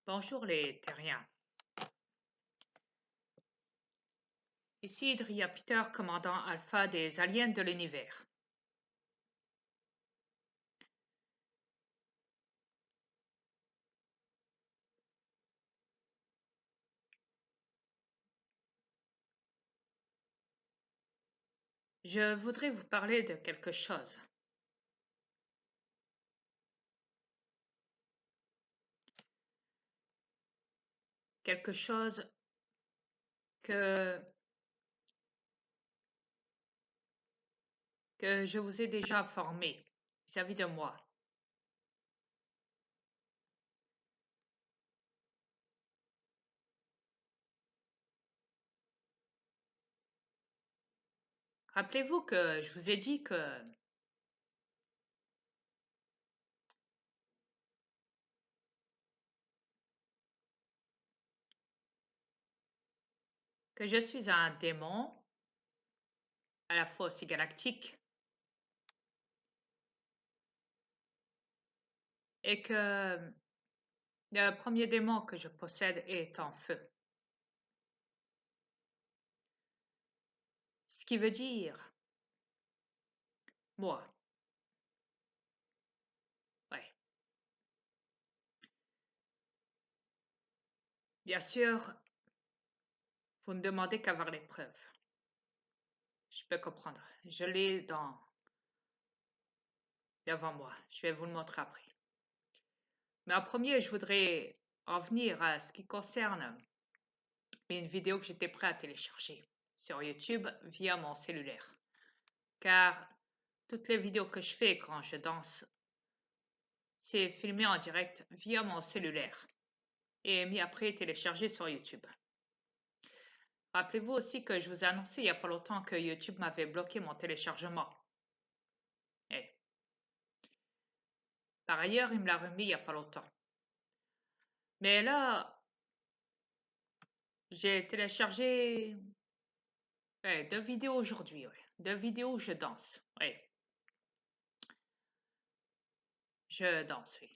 Bonjour les terriens. Ici Idria Peter, commandant alpha des aliens de l'univers. Je voudrais vous parler de quelque chose. Quelque chose que, que je vous ai déjà informé vis-à-vis de moi. Rappelez-vous que je vous ai dit que je suis un démon, à la fois aussi galactique, et que le premier démon que je possède est en feu. Ce qui veut dire, moi, ouais. Bien sûr, vous ne demandez qu'à voir les preuves. Je peux comprendre. Je l'ai devant moi. Je vais vous le montrer après. Mais en premier, je voudrais en venir à ce qui concerne une vidéo que j'étais prêt à télécharger sur YouTube via mon cellulaire. Car toutes les vidéos que je fais quand je danse, c'est filmé en direct via mon cellulaire et mis après téléchargé sur YouTube. Rappelez-vous aussi que je vous ai annoncé il n'y a pas longtemps que YouTube m'avait bloqué mon téléchargement. Et par ailleurs, il me l'a remis il n'y a pas longtemps. Mais là, j'ai téléchargé 2 vidéos aujourd'hui. 2 vidéos où je danse. Je danse, oui.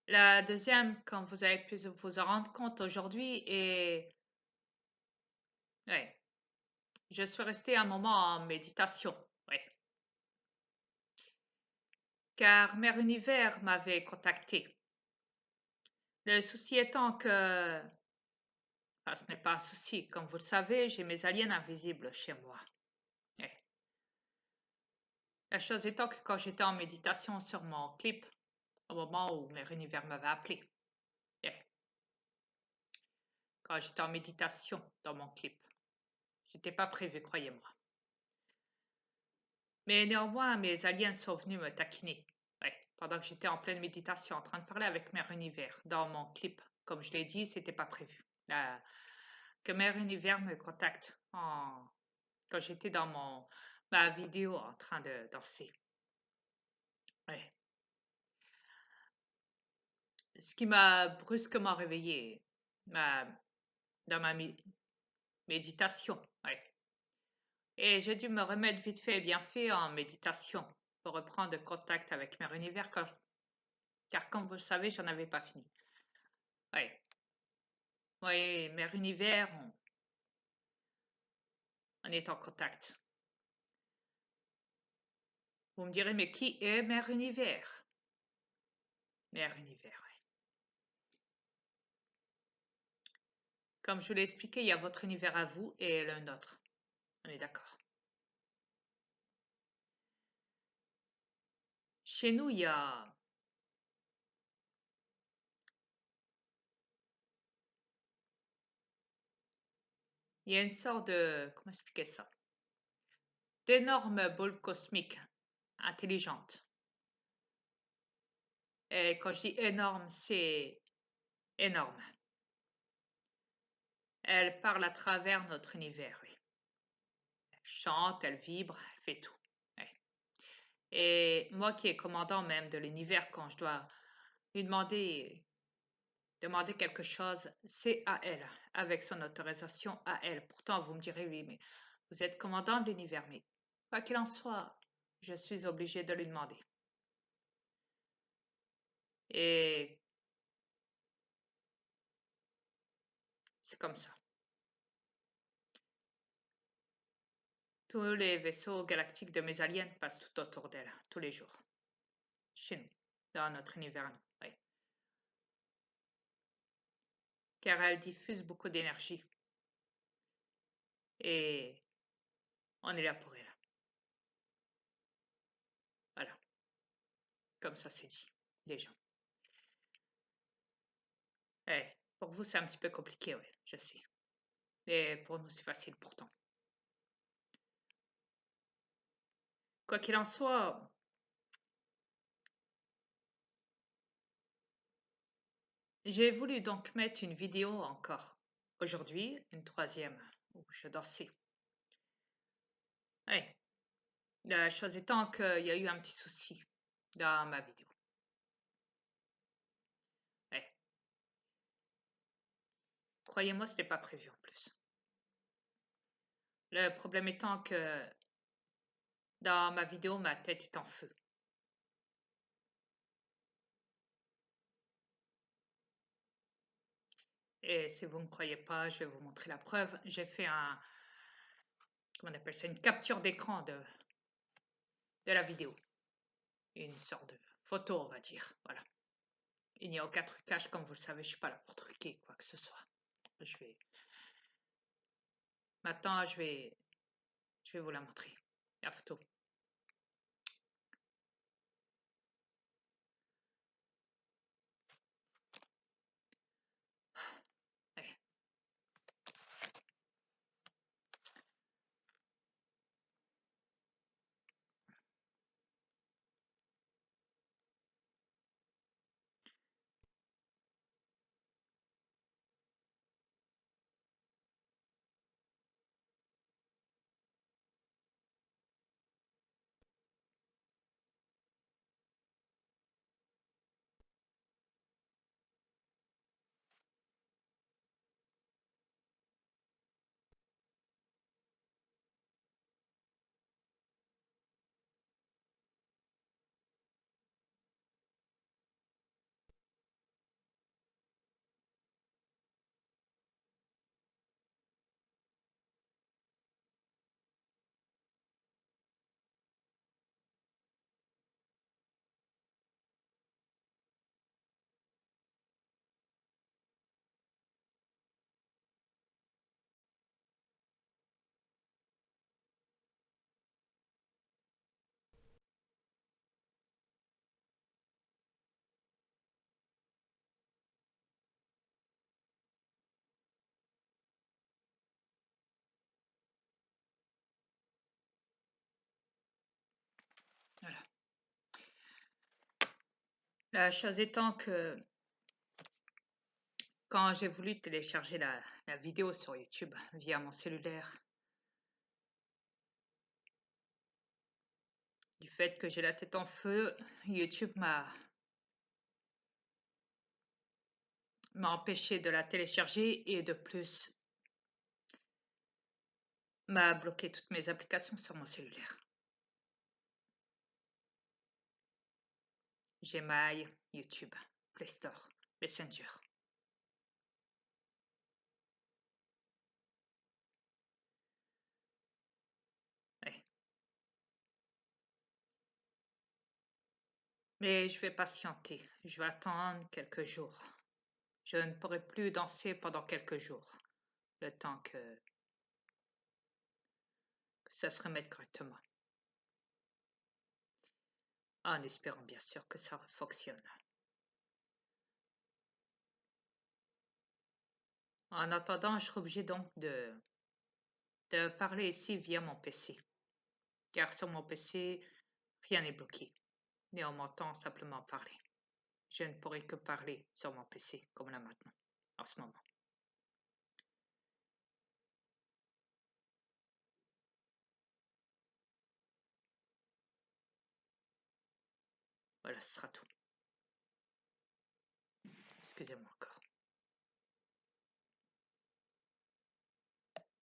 La deuxième, comme vous avez pu vous en rendre compte aujourd'hui, est... Ouais, je suis restée un moment en méditation. Ouais. Car Mère Univers m'avait contacté. Le souci étant que... Enfin, ce n'est pas un souci. Comme vous le savez, j'ai mes aliens invisibles chez moi. Ouais. La chose étant que quand j'étais en méditation sur mon clip, au moment où Mère Univers m'avait appelé, ouais. Quand j'étais en méditation dans mon clip, c'était pas prévu, croyez-moi. Mais néanmoins, mes aliens sont venus me taquiner. Ouais, pendant que j'étais en pleine méditation, en train de parler avec Mère Univers dans mon clip. Comme je l'ai dit, c'était pas prévu. Que Mère Univers me contacte quand j'étais dans ma vidéo en train de danser. Ouais. Ce qui m'a brusquement réveillée dans ma méditation. Ouais. Et j'ai dû me remettre vite fait et bien fait en méditation pour reprendre contact avec Mère Univers car comme vous le savez, j'en avais pas fini. Ouais. Oui, Mère Univers, on est en contact. Vous me direz, mais qui est Mère Univers? Mère Univers, oui. Comme je vous l'ai expliqué, il y a votre univers à vous et le nôtre. On est d'accord. Chez nous, il y a une sorte de, comment expliquer ça? D'énormes boules cosmiques intelligentes. Et quand je dis énorme, c'est énorme. Elle parle à travers notre univers, oui. Elle chante, elle vibre, elle fait tout. Oui. Et moi qui est commandant même de l'univers, quand je dois lui demander quelque chose, c'est à elle, avec son autorisation à elle. Pourtant, vous me direz, oui, mais vous êtes commandant de l'univers, mais quoi qu'il en soit, je suis obligée de lui demander. Et C'est comme ça. Tous les vaisseaux galactiques de mes aliens passent tout autour d'elle, tous les jours. Chez nous, dans notre univers, oui. Car elle diffuse beaucoup d'énergie. Et on est là pour elle. Voilà. Comme ça, c'est dit, déjà. Pour vous, c'est un petit peu compliqué, oui, je sais. Et pour nous, c'est facile pourtant. Quoi qu'il en soit, j'ai voulu donc mettre une vidéo encore. Aujourd'hui, une troisième, où je dansais. Ouais. La chose étant qu'il y a eu un petit souci dans ma vidéo. Ouais. Croyez-moi, ce n'était pas prévu en plus. Le problème étant que dans ma vidéo, ma tête est en feu. Et si vous ne croyez pas, je vais vous montrer la preuve. J'ai fait comment on appelle ça, une capture d'écran de la vidéo. Une sorte de photo, on va dire. Voilà. Il n'y a aucun trucage, comme vous le savez, je ne suis pas là pour truquer quoi que ce soit. Maintenant, je vais vous la montrer, la photo. Allez. Voilà. La chose étant que quand j'ai voulu télécharger la vidéo sur YouTube via mon cellulaire, du fait que j'ai la tête en feu, YouTube m'a empêché de la télécharger et de plus m'a bloqué toutes mes applications sur mon cellulaire. Gmail, YouTube, Play Store, Messenger. Ouais. Mais je vais patienter, je vais attendre quelques jours. Je ne pourrai plus danser pendant quelques jours, le temps que ça se remette correctement. En espérant bien sûr que ça fonctionne. En attendant, je serai obligé donc de parler ici via mon PC. Car sur mon PC, rien n'est bloqué. Et on m'entend simplement parler. Je ne pourrai que parler sur mon PC, comme là maintenant, en ce moment. Voilà, ce sera tout. Excusez-moi encore.